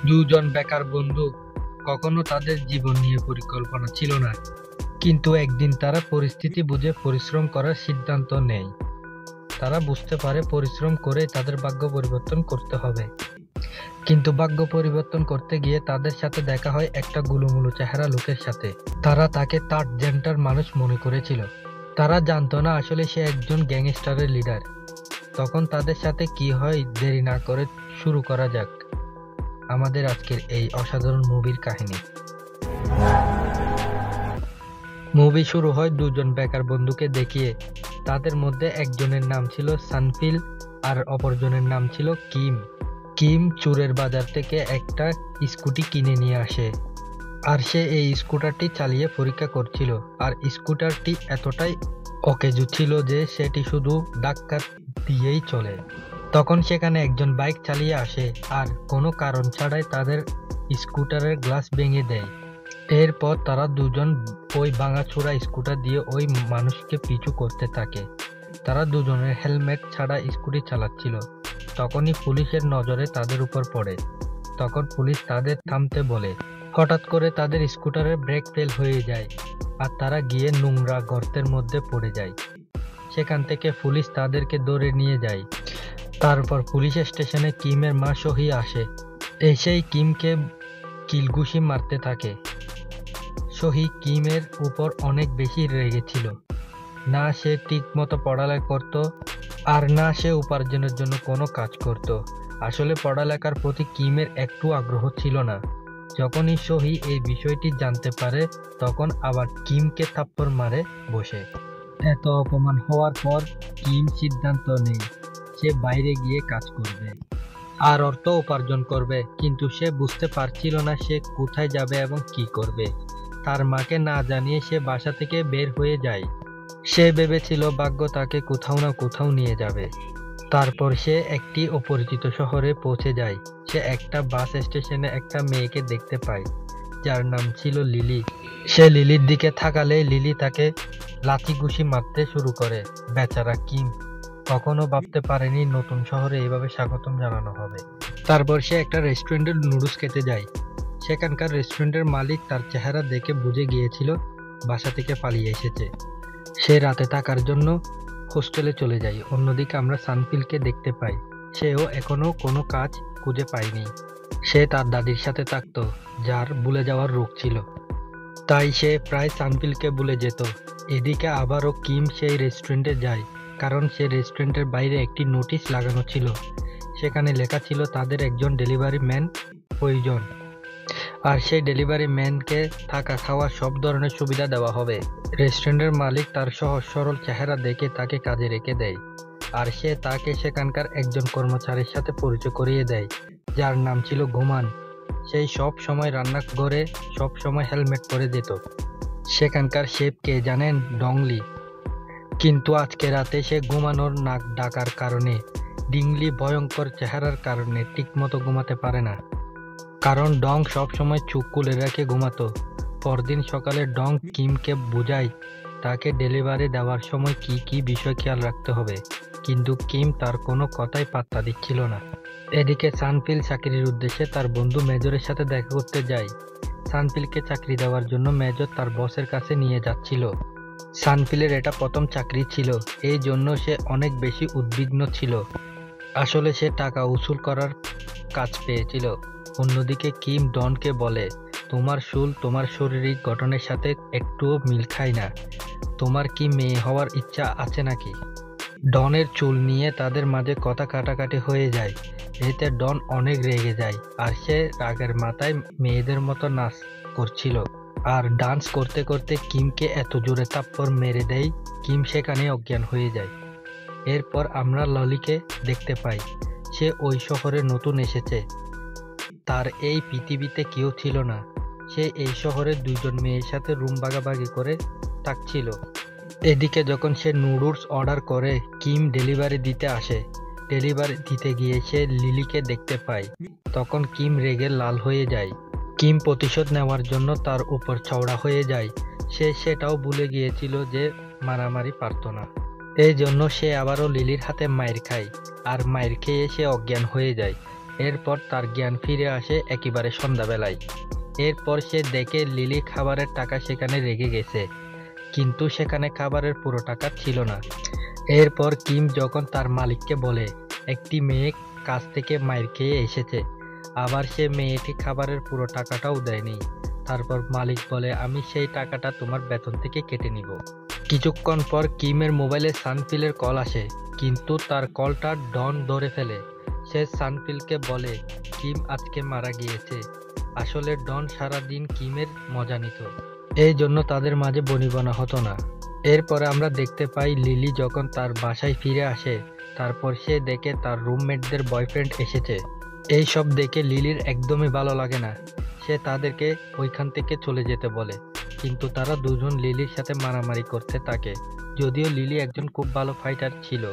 দুজন বেকার বন্ধু, কখনো তাদের জীবন নিয়ে পরিকল্পনা ছিল না, কিন্তু একদিন তারা পরিস্থিতি বুঝে পরিশ্রম করার সিদ্ধান্ত নেয়। তারা বুঝতে পারে পরিশ্রম করে তাদের ভাগ্য পরিবর্তন করতে হবে। কিন্তু ভাগ্য পরিবর্তন করতে গিয়ে তাদের সাথে দেখা হয় একটা গুলুমুলু চেহারা লোকের সাথে। তারা তাকে থার্ড জেন্ডার মানুষ মনে করেছিল। তারা জানতো না আসলে সে একজন গ্যাংস্টারের লিডার। তখন তাদের সাথে কি হয়, দেরি না করে শুরু করা যাক আমাদের আজকের এই অসাধারণ মুভির কাহিনী। মুভি শুরু হয় দুজন বেকার বন্ধুকে দেখিয়ে। তাদের মধ্যে একজনের নাম ছিল সানফিল আর অপরজনের নাম ছিল কিম। কিম চোরের বাজার থেকে একটা স্কুটি কিনে নিয়ে আসে, আর সে এই স্কুটারটি চালিয়ে পরীক্ষা করছিল। আর স্কুটারটি এতটাই অকেজো ছিল যে সেটি শুধু ধাক্কা দিয়েই চলে। তখন সেখানে একজন বাইক চালিয়ে আসে আর কোনো কারণ ছাড়াই তাদের স্কুটারের গ্লাস ভেঙে দেয়। এরপর তারা দুজন ওই ভাঙাচোরা স্কুটার দিয়ে ওই মানুষকে পিছু করতে থাকে। তারা দুজনের হেলমেট ছাড়া স্কুটি চালাচ্ছিল। তখনই পুলিশের নজরে তাদের উপর পড়ে। তখন পুলিশ তাদের থামতে বলে। হঠাৎ করে তাদের স্কুটারের ব্রেক ফেল হয়ে যায় আর তারা গিয়ে নোংরা গর্তের মধ্যে পড়ে যায়। সেখান থেকে পুলিশ তাদেরকে ধরে নিয়ে যায়। তারপর পুলিশ স্টেশনে কিমের মা সহি আসে। এসেই কিমকে কিলঘুষি মারতে থাকে। সহি কিমের উপর অনেক বেশি রেগেছিল। না সে ঠিক মতো পড়ালেখা করত, আর না সে উপার্জনের জন্য কোনো কাজ করত। আসলে পড়ালেখার প্রতি কিমের একটু আগ্রহ ছিল না। যখনই সহি এই বিষয়টি জানতে পারে, তখন আবার কিমকে থাপ্পড় মারে বসে। এত অপমান হওয়ার পর কিম সিদ্ধান্ত নেয় সে বাইরে গিয়ে কাজ করবে আর অর্থ উপার্জন করবে, কিন্তু সে বুঝতে পারছিল না সে কোথায় যাবে এবং কি করবে। তার মাকে না জানিয়ে সে বাসা থেকে বের হয়ে যায়। সে ভেবেছিল ভাগ্য তাকে কোথাও না কোথাও নিয়ে যাবে। তারপর সে একটি অপরিচিত শহরে পৌঁছে যায়। সে একটা বাস স্টেশনে একটা মেয়েকে দেখতে পায় যার নাম ছিল লিলি। সে লিলির দিকে তাকালে লিলি তাকে লাথি ঘুষি মারতে শুরু করে। বেচারা কিম কখনো ভাবতে পারেনি নতুন শহরে এভাবে স্বাগতম জানানো হবে। তারপর সে একটা রেস্টুরেন্টে নুডলস খেতে যায়। সেখানকার রেস্টুরেন্টের মালিক তার চেহারা দেখে বুঝে গিয়েছিল বাসা থেকে পালিয়ে এসেছে। সে রাতে থাকার জন্য হোস্টেলে চলে যায়। অন্যদিকে আমরা সানফিলকে দেখতে পাই। সেও এখনো কোনো কাজ খুঁজে পায়নি। সে তার দাদির সাথে থাকতো, যার ভুলে যাওয়ার রোগ ছিল। তাই সে প্রায় সানফিলকে ভুলে যেত। এদিকে আবারও কিম সেই রেস্টুরেন্টে যায়, কারণ সে রেস্টুরেন্টের বাইরে একটি নোটিশ লাগানো ছিল। সেখানে লেখা ছিল তাদের একজন ডেলিভারি ম্যান প্রয়োজন, আর সেই ডেলিভারি ম্যানকে থাকা খাওয়া সব ধরনের সুবিধা দেওয়া হবে। রেস্টুরেন্টের মালিক তার সহজ সরল চেহারা দেখে তাকে কাজে রেখে দেয়, আর সে তাকে সেখানকার একজন কর্মচারীর সাথে পরিচয় করিয়ে দেয় যার নাম ছিল গোমান। সেই সব সময় রান্নাঘরে সব সময় হেলমেট পরে যেত। সেখানকার শেফ কে জানেন? ডংলি। কিন্তু আজকে রাতে সে ঘুমানোর নাক ডাকার কারণে, ডিংলি ভয়ঙ্কর চেহারার কারণে ঠিকমতো ঘুমাতে পারে না, কারণ ডং সব সময় চোখ খুলে রেখে ঘুমাতো। পরদিন সকালে ডং কিমকে বোঝায় তাকে ডেলিভারি দেওয়ার সময় কি কি বিষয় খেয়াল রাখতে হবে, কিন্তু কিম তার কোনো কথাই পাত্তা দিচ্ছিল না। এদিকে সানফিল চাকরির উদ্দেশ্যে তার বন্ধু মেজরের সাথে দেখা করতে যায়। সানফিলকে চাকরি দেওয়ার জন্য মেজর তার বসের কাছে নিয়ে যাচ্ছিল। সানফিলের এটা প্রথম চাকরি ছিল, এই জন্য সে অনেক বেশি উদ্বিগ্ন ছিল। আসলে সে টাকা উসুল করার কাজ পেয়েছিল। অন্যদিকে কিম ডনকে বলে, তোমার চুল তোমার শারীরিক গঠনের সাথে একটুও মিল খায় না। তোমার কি মেয়ে হওয়ার ইচ্ছা আছে নাকি? ডনের চুল নিয়ে তাদের মাঝে কথা কাটাকাটি হয়ে যায়। এতে ডন অনেক রেগে যায়, আর সে রাগের মাথায় মেয়েদের মতো নাচ করছিল। আর ডান্স করতে করতে কিমকে এত জোরে থাপ্পড় মেরে দেয়, কিম সেখানে অজ্ঞান হয়ে যায়। এরপর আমরা ললিকে দেখতে পাই। সে ওই শহরে নতুন এসেছে। তার এই পৃথিবীতে কেউ ছিল না। সে এই শহরে দুজন মেয়ের সাথে রুম ভাগাভাগি করে থাকছিল। এদিকে যখন সে নুডলস অর্ডার করে, কিম ডেলিভারি দিতে আসে। ডেলিভারি দিতে গিয়ে সে লিলিকে দেখতে পায়। তখন কিম রেগে লাল হয়ে যায়। কিম প্রতিশোধ নেওয়ার জন্য তার উপর চওড়া হয়ে যায়। সে সেটাও ভুলে গিয়েছিল যে মারামারি পারত না। এই জন্য সে আবারও লিলির হাতে মাইর খায়, আর মাইর খেয়ে সে অজ্ঞান হয়ে যায়। এরপর তার জ্ঞান ফিরে আসে একেবারে সন্ধ্যাবেলায়। এরপর সে দেখে লিলি খাবারের টাকা সেখানে রেখে গেছে, কিন্তু সেখানে খাবারের পুরো টাকা ছিল না। এরপর কিম যখন তার মালিককে বলে একটি মেয়ে কাজ থেকে মাইর খেয়ে এসেছে, আবার সে মেয়েটি খাবারের পুরো টাকাটাও দেয়নি। তারপর মালিক বলে আমি সেই টাকাটা তোমার বেতন থেকে কেটে নিব। কিছুক্ষণ পর কিমের মোবাইলে সানফিলের কল আসে, কিন্তু তার কলটা ডন ধরে ফেলে। সে সানফিলকে বলে কিম আজকে মারা গিয়েছে। আসলে ডন সারাদিন কিমের মজা নিত, এই জন্য তাদের মাঝে বনিবনা হতো না। এরপরে আমরা দেখতে পাই লিলি যখন তার বাসায় ফিরে আসে, তারপর সে দেখে তার রুমমেটদের বয়ফ্রেন্ড এসেছে। এই সব দেখে লিলির একদমই ভালো লাগে না। সে তাদেরকে ওইখান থেকে চলে যেতে বলে, কিন্তু তারা দুজন লিলির সাথে মারামারি করতে থাকে। যদিও লিলি একজন খুব ভালো ফাইটার ছিল,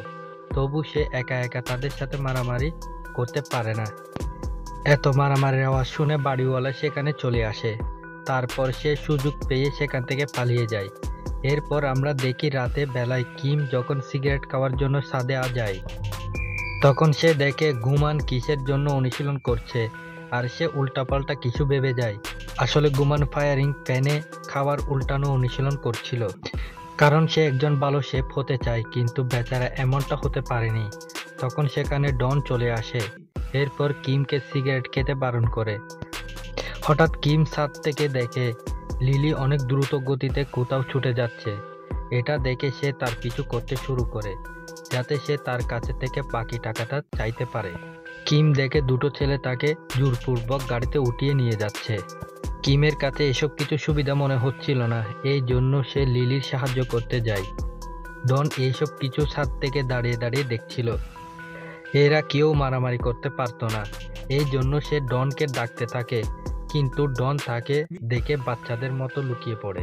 তবু সে একা একা তাদের সাথে মারামারি করতে পারে না। এত মারামারির আওয়াজ শুনে বাড়িওয়ালা সেখানে চলে আসে। তারপর সে সুযোগ পেয়ে সেখান থেকে পালিয়ে যায়। এরপর আমরা দেখি রাতে বেলায় কিম যখন সিগারেট খাওয়ার জন্য ছাদে যায়, তখন সে দেখে গুমান কিসের জন্য অনুশীলন করছে, আর সে উল্টাপাল্টা কিছু ভেবে যায়। আসলে গুমান ফায়ারিং প্যানে খাবার উল্টানো অনুশীলন করছিল, কারণ সে একজন ভালো শেফ হতে চায়, কিন্তু বেচারা এমনটা হতে পারেনি। তখন সেখানে ডন চলে আসে। এরপর কিমকে সিগারেট খেতে বারণ করে। হঠাৎ কিম ছাদ থেকে দেখে লিলি অনেক দ্রুত গতিতে কোথাও ছুটে যাচ্ছে। এটা দেখে সে তার পিছু করতে শুরু করে, যাতে সে তার কাছে থেকে বাকি টাকাটা চাইতে পারে। কিম দেখে দুটো ছেলে তাকে জোরপূর্বক গাড়িতে উঠিয়ে নিয়ে যাচ্ছে। কিমের কাছে এসব কিছু সুবিধা মনে হচ্ছিল না, এই জন্য সে লিলির সাহায্য করতে যায়। ডন এইসব কিছু ছাদ থেকে দাঁড়িয়ে দাঁড়িয়ে দেখছিল। এরা কেউ মারামারি করতে পারতো না, এই জন্য সে ডনকে ডাকতে থাকে, কিন্তু ডন তাকে দেখে বাচ্চাদের মতো লুকিয়ে পড়ে।